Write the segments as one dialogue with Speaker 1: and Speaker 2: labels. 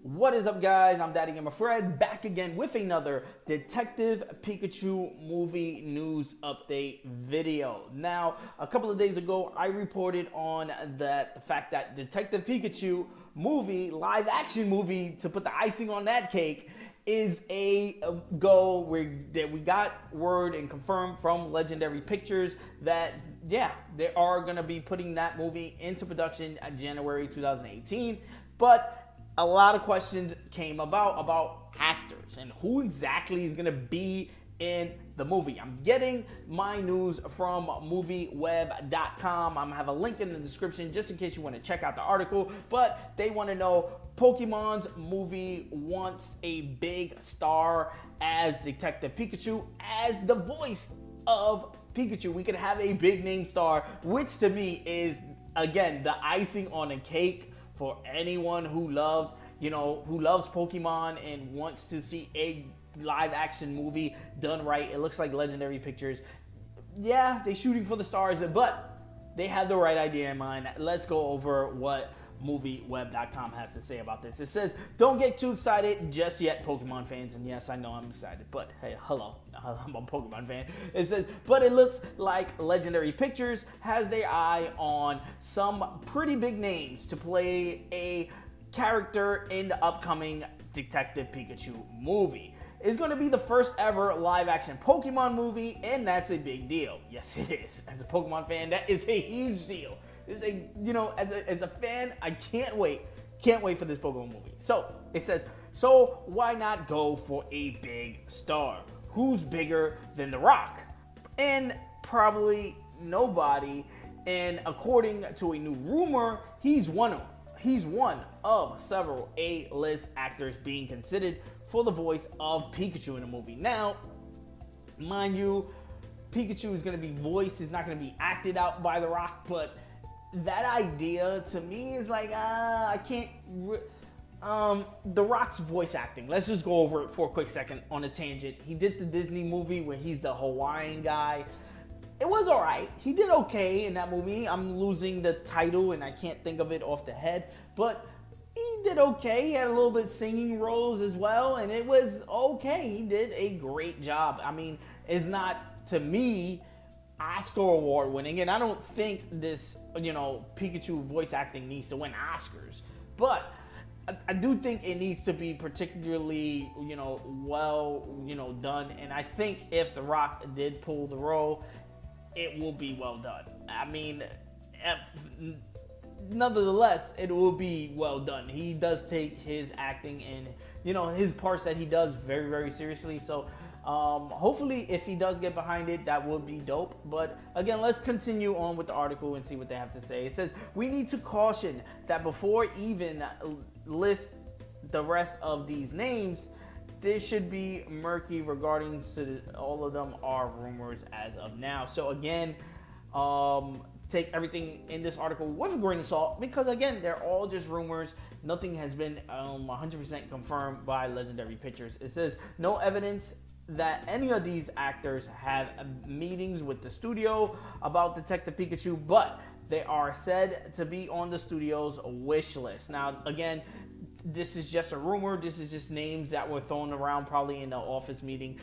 Speaker 1: What is up, guys? I'm Daddy Gamer Fred, back again with another Detective Pikachu movie news update video. Now, a couple of days ago, I reported on the fact that Detective Pikachu movie, live action movie, to put the icing on that cake, is a go where we got word and confirmed from Legendary Pictures that, yeah, they are going to be putting that movie into production in January 2018. But a lot of questions came about actors and who exactly is going to be in the movie. I'm getting my news from movieweb.com. I'm going to have a link in the description just in case you want to check out the article. But they want to know Pokemon's movie wants a big star as Detective Pikachu, as the voice of Pikachu. We could have a big name star, which to me is, again, the icing on the cake for anyone who loves Pokemon and wants to see a live action movie done right. It looks like Legendary Pictures, yeah, they're shooting for the stars, but they had the right idea in mind. Let's go over what movieweb.com has to say about this. It says, don't get too excited just yet, Pokemon fans. And yes, I know I'm excited, but hey, hello, I'm a Pokemon fan. It says, but it looks like Legendary Pictures has their eye on some pretty big names to play a character in the upcoming Detective Pikachu movie. It's going to be the first ever live action Pokemon movie, and that's a big deal. Yes, it is. As a Pokemon fan, that is a huge deal. It's as a fan, I can't wait for this Pokemon movie. So it says, so why not go for a big star? Who's bigger than The Rock? And probably nobody. And according to a new rumor, he's one of several A-list actors being considered for the voice of Pikachu in the movie. Now, mind you, Pikachu is going to be voiced, is not going to be acted out by The Rock, but that idea to me is like, I can't. The Rock's voice acting. Let's just go over it for a quick second on a tangent. He did the Disney movie where he's the Hawaiian guy. It was alright. He did okay in that movie. I'm losing the title and I can't think of it off the head, but he did okay. He had a little bit singing roles as well, and it was okay. He did a great job. I mean, it's not, to me, Oscar award winning, and I don't think this, Pikachu voice acting needs to win Oscars, but I do think it needs to be particularly, well, done, and I think if The Rock did pull the role, it will be well done. I mean, nonetheless, it will be well done. He does take his acting and, his parts that he does very, very seriously, so hopefully, if he does get behind it, that would be dope. But again, let's continue on with the article and see what they have to say. It says, we need to caution that before even list the rest of these names, this should be murky regarding to all of them are rumors as of now. So again, take everything in this article with a grain of salt because, again, they're all just rumors. Nothing has been 100% confirmed by Legendary Pictures. It says, no evidence that any of these actors have meetings with the studio about Detective Pikachu, but they are said to be on the studio's wish list. Now, again, this is just a rumor. This is just names that were thrown around probably in the office meeting,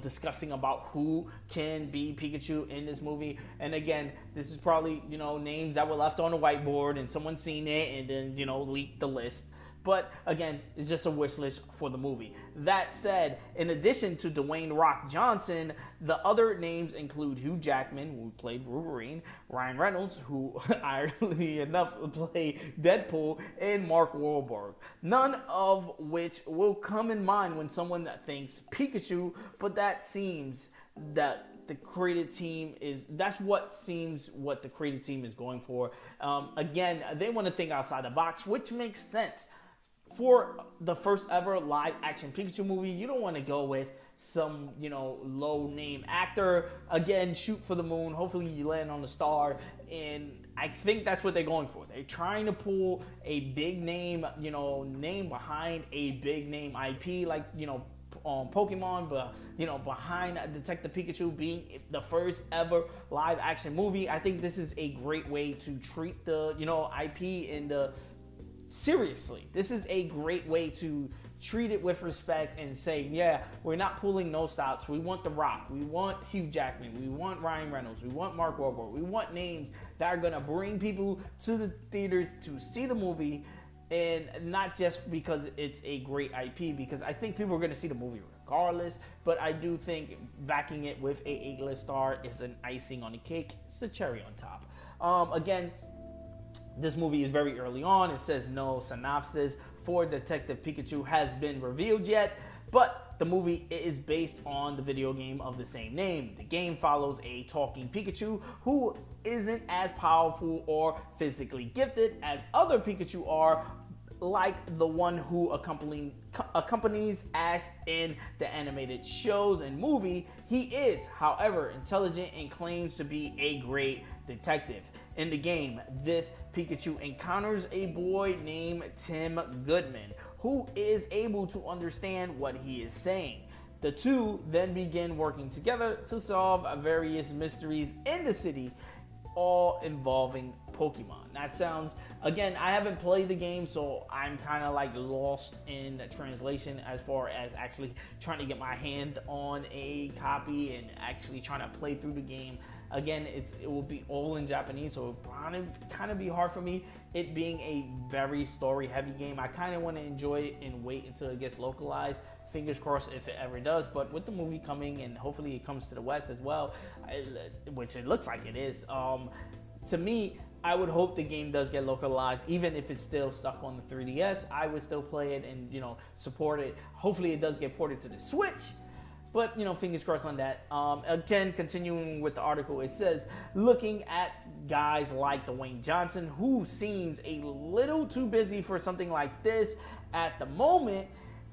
Speaker 1: discussing about who can be Pikachu in this movie. And again, this is probably, names that were left on the whiteboard and someone seen it and then, leaked the list. But again, it's just a wish list for the movie. That said, in addition to Dwayne "Rock" Johnson, the other names include Hugh Jackman, who played Wolverine, Ryan Reynolds, who ironically enough played Deadpool, and Mark Wahlberg. None of which will come in mind when someone thinks Pikachu, but that seems that the creative team what the creative team is going for. Again, they want to think outside the box, which makes sense. For the first ever live action Pikachu movie, you don't want to go with some, low name actor. Again, shoot for the moon. Hopefully you land on the star. And I think that's what they're going for. They're trying to pull a big name, name behind a big name IP like, Pokemon, but behind Detective Pikachu being the first ever live action movie, I think this is a great way to treat the IP and the seriously. This is a great way to treat it with respect and say, yeah, we're not pulling no stops. We want The Rock. We want Hugh Jackman. We want Ryan Reynolds. We want Mark Wahlberg. We want names that are going to bring people to the theaters to see the movie, and not just because it's a great IP, because I think people are going to see the movie regardless, but I do think backing it with a A-list star is an icing on the cake. It's the cherry on top. Again, this movie is very early on. It says no synopsis for Detective Pikachu has been revealed yet, but the movie is based on the video game of the same name. The game follows a talking Pikachu who isn't as powerful or physically gifted as other Pikachu are, like the one who accompanies Ash in the animated shows and movie. He is, however, intelligent and claims to be a great detective. In the game, this Pikachu encounters a boy named Tim Goodman, who is able to understand what he is saying. The two then begin working together to solve various mysteries in the city, all involving Pokemon. That sounds, again, I haven't played the game, so I'm kind of like lost in translation as far as actually trying to get my hand on a copy and actually trying to play through the game. Again, it will be all in Japanese, so it'll probably kind of be hard for me. It being a very story-heavy game, I kind of want to enjoy it and wait until it gets localized. Fingers crossed if it ever does. But with the movie coming, and hopefully it comes to the West as well, which it looks like it is, to me, I would hope the game does get localized, even if it's still stuck on the 3DS. I would still play it and, support it. Hopefully it does get ported to the Switch. But, fingers crossed on that. Again, continuing with the article, it says, looking at guys like Dwayne Johnson, who seems a little too busy for something like this at the moment.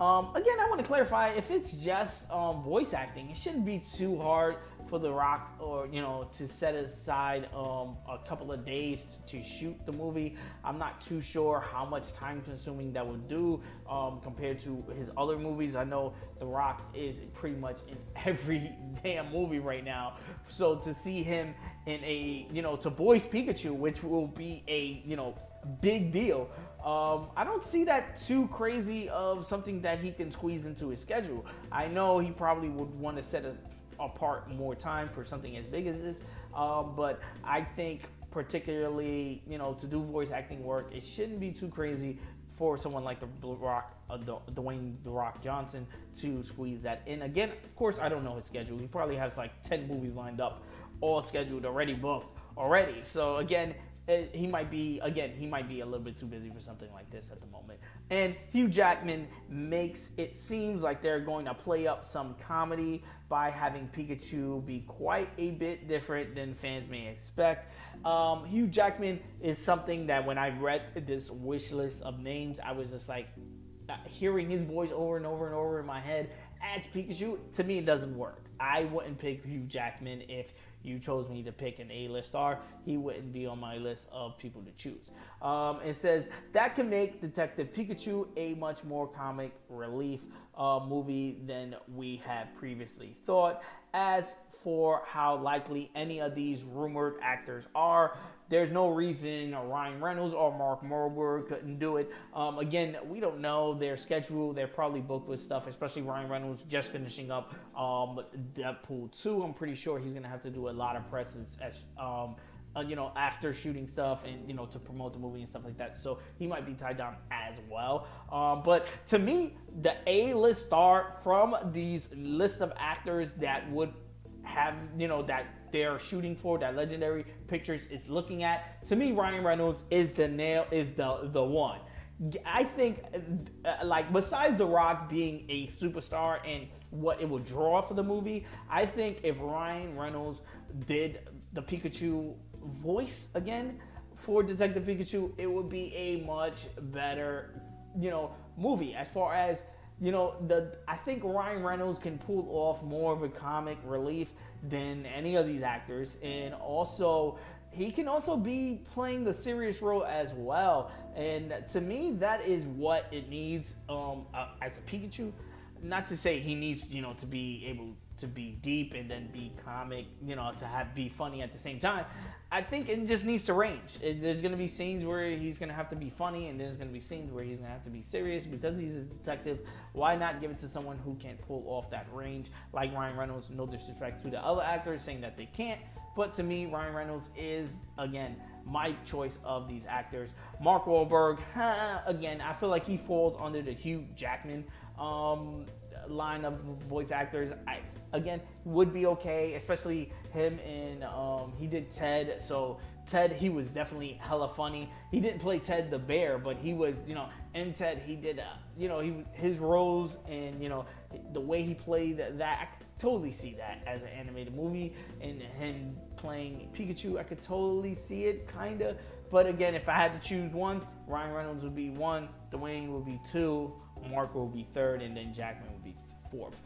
Speaker 1: Again, I want to clarify, if it's just voice acting, it shouldn't be too hard for The Rock or, to set aside a couple of days to shoot the movie. I'm not too sure how much time consuming that would do compared to his other movies. I know The Rock is pretty much in every damn movie right now. So to see him in a, to voice Pikachu, which will be a, big deal. I don't see that too crazy of something that he can squeeze into his schedule. I know he probably would want to set apart more time for something as big as this, but I think particularly, to do voice acting work, it shouldn't be too crazy for someone like Dwayne The Rock Johnson to squeeze that in. Again, of course, I don't know his schedule. He probably has like 10 movies lined up, all scheduled, already booked already. So again, he might be a little bit too busy for something like this at the moment. And Hugh Jackman makes it seems like they're going to play up some comedy by having Pikachu be quite a bit different than fans may expect. Hugh Jackman is something that when I read this wish list of names, I was just like, hearing his voice over and over and over in my head as Pikachu, to me it doesn't work. I wouldn't pick Hugh Jackman if you chose me to pick an A-list star. He wouldn't be on my list of people to choose. It says that can make Detective Pikachu a much more comic relief movie than we had previously thought. As for how likely any of these rumored actors are, there's no reason Ryan Reynolds or Mark Wahlberg couldn't do it. Again, we don't know their schedule. They're probably booked with stuff, especially Ryan Reynolds just finishing up Deadpool 2. I'm pretty sure he's going to have to do a lot of press as after shooting stuff and, to promote the movie and stuff like that. So he might be tied down as well. But to me, the A-list star from these list of actors that would have, that they're shooting for, that Legendary Pictures is looking at, to me, Ryan Reynolds is the one. I think, besides The Rock being a superstar and what it would draw for the movie, I think if Ryan Reynolds did the Pikachu voice again for Detective Pikachu, it would be a much better, movie. As far as, I think Ryan Reynolds can pull off more of a comic relief than any of these actors, and also he can also be playing the serious role as well. And to me, that is what it needs as a Pikachu. not to say he needs, to be able to be deep and then be comic, to be funny at the same time. I think it just needs to range. There's going to be scenes where he's going to have to be funny, and there's going to be scenes where he's going to have to be serious because he's a detective. Why not give it to someone who can pull off that range, like Ryan Reynolds? No disrespect to the other actors saying that they can't, but to me, Ryan Reynolds is, again, my choice of these actors. Mark Wahlberg, again, I feel like he falls under the Hugh Jackman line of voice actors. Again, would be okay, especially him in, he did Ted, so Ted, he was definitely hella funny. He didn't play Ted the bear, but he was, in Ted, he did, his roles and, the way he played that, I could totally see that as an animated movie, and him playing Pikachu, I could totally see it, kinda. But again, if I had to choose one, Ryan Reynolds would be one, Dwayne would be two, Mark would be third, and then Jackman would be fourth.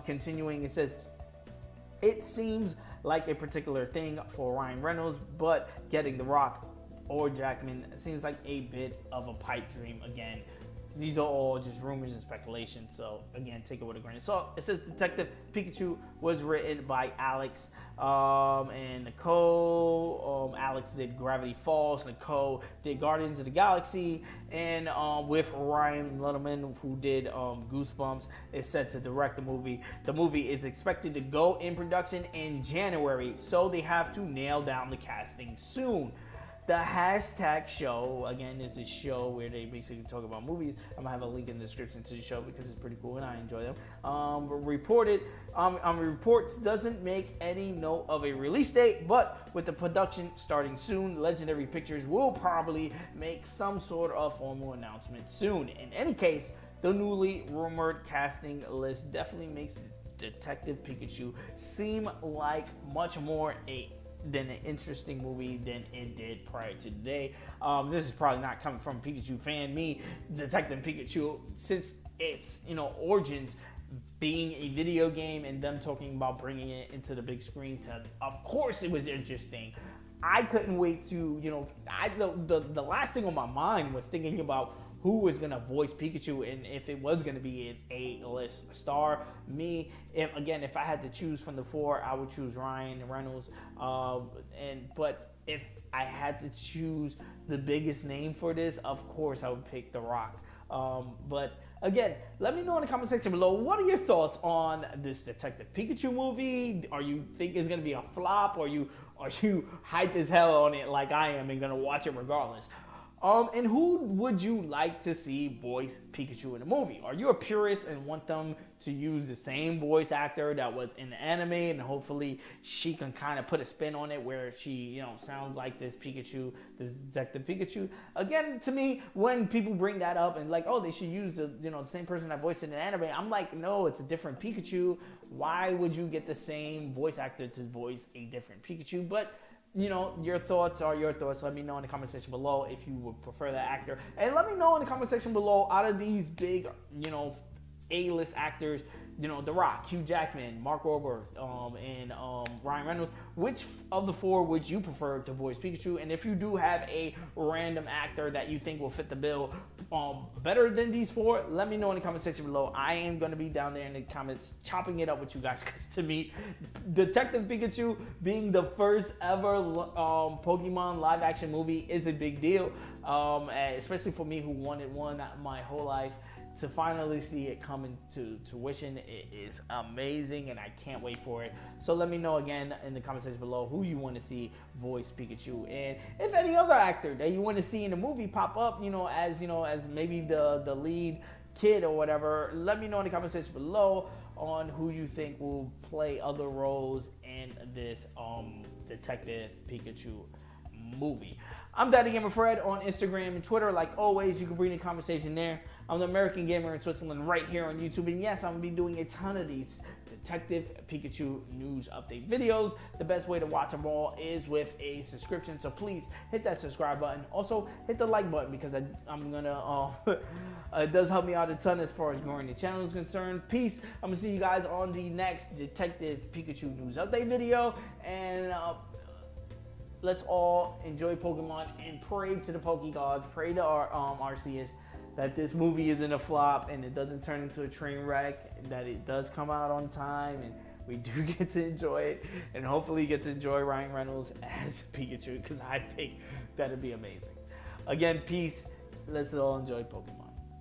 Speaker 1: Continuing, it says, it seems like a particular thing for Ryan Reynolds, but getting The Rock or Jackman seems like a bit of a pipe dream. Again, these are all just rumors and speculation, so again, take it with a grain of salt. It says Detective Pikachu was written by Alex and Nicole. Alex did Gravity Falls, Nicole did Guardians of the Galaxy, and with Ryan Luttman, who did Goosebumps, is set to direct the movie. The movie is expected to go in production in January, so they have to nail down the casting soon. The hashtag show, again, is a show where they basically talk about movies. I'm gonna have a link in the description to the show because it's pretty cool and I enjoy them. Reports doesn't make any note of a release date, but with the production starting soon, Legendary Pictures will probably make some sort of formal announcement soon. In any case, the newly rumored casting list definitely makes Detective Pikachu seem like much more than an interesting movie than it did prior to today. This is probably not coming from a Pikachu fan. Me, Detective Pikachu, since its origins being a video game and them talking about bringing it into the big screen, of course it was interesting. I couldn't wait to, the last thing on my mind was thinking about who was going to voice Pikachu and if it was going to be an A-list star. Me, if I had to choose from the four, I would choose Ryan Reynolds. But if I had to choose the biggest name for this, of course I would pick The Rock. But again, let me know in the comment section below, what are your thoughts on this Detective Pikachu movie? Are you think it's going to be a flop, or are you hyped as hell on it like I am and going to watch it regardless? And who would you like to see voice Pikachu in a movie? Are you a purist and want them to use the same voice actor that was in the anime, and hopefully she can kind of put a spin on it where she, sounds like this Pikachu, this Detective Pikachu? Again, to me, when people bring that up and like, oh, they should use the same person that voiced in the anime, I'm like, no, it's a different Pikachu. Why would you get the same voice actor to voice a different Pikachu? But your thoughts are your thoughts. Let me know in the comment section below if you would prefer that actor. And let me know in the comment section below, out of these big, A-list actors, The Rock, Hugh Jackman, Mark Wahlberg, and Ryan Reynolds, which of the four would you prefer to voice Pikachu? And if you do have a random actor that you think will fit the bill better than these four, let me know in the comment section below. I am going to be down there in the comments chopping it up with you guys, because to me, Detective Pikachu being the first ever Pokemon live action movie is a big deal, especially for me who wanted one my whole life. To finally see it come into fruition, it is amazing, and I can't wait for it. So let me know again in the comment section below who you want to see voice Pikachu, and if any other actor that you want to see in the movie pop up, as maybe the lead kid or whatever. Let me know in the comment section below on who you think will play other roles in this Detective Pikachu movie. I'm Daddy Gamer Fred on Instagram and Twitter. Like always, you can bring the conversation there. I'm the American Gamer in Switzerland right here on YouTube. And yes, I'm going to be doing a ton of these Detective Pikachu news update videos. The best way to watch them all is with a subscription. So please hit that subscribe button. Also, hit the like button, because I'm going to, it does help me out a ton as far as growing the channel is concerned. Peace. I'm going to see you guys on the next Detective Pikachu news update video. And let's all enjoy Pokemon and pray to the Poke Gods. Pray to our Arceus that this movie isn't a flop and it doesn't turn into a train wreck, that it does come out on time and we do get to enjoy it, and hopefully get to enjoy Ryan Reynolds as Pikachu, because I think that'd be amazing. Again, peace. Let's all enjoy Pokemon.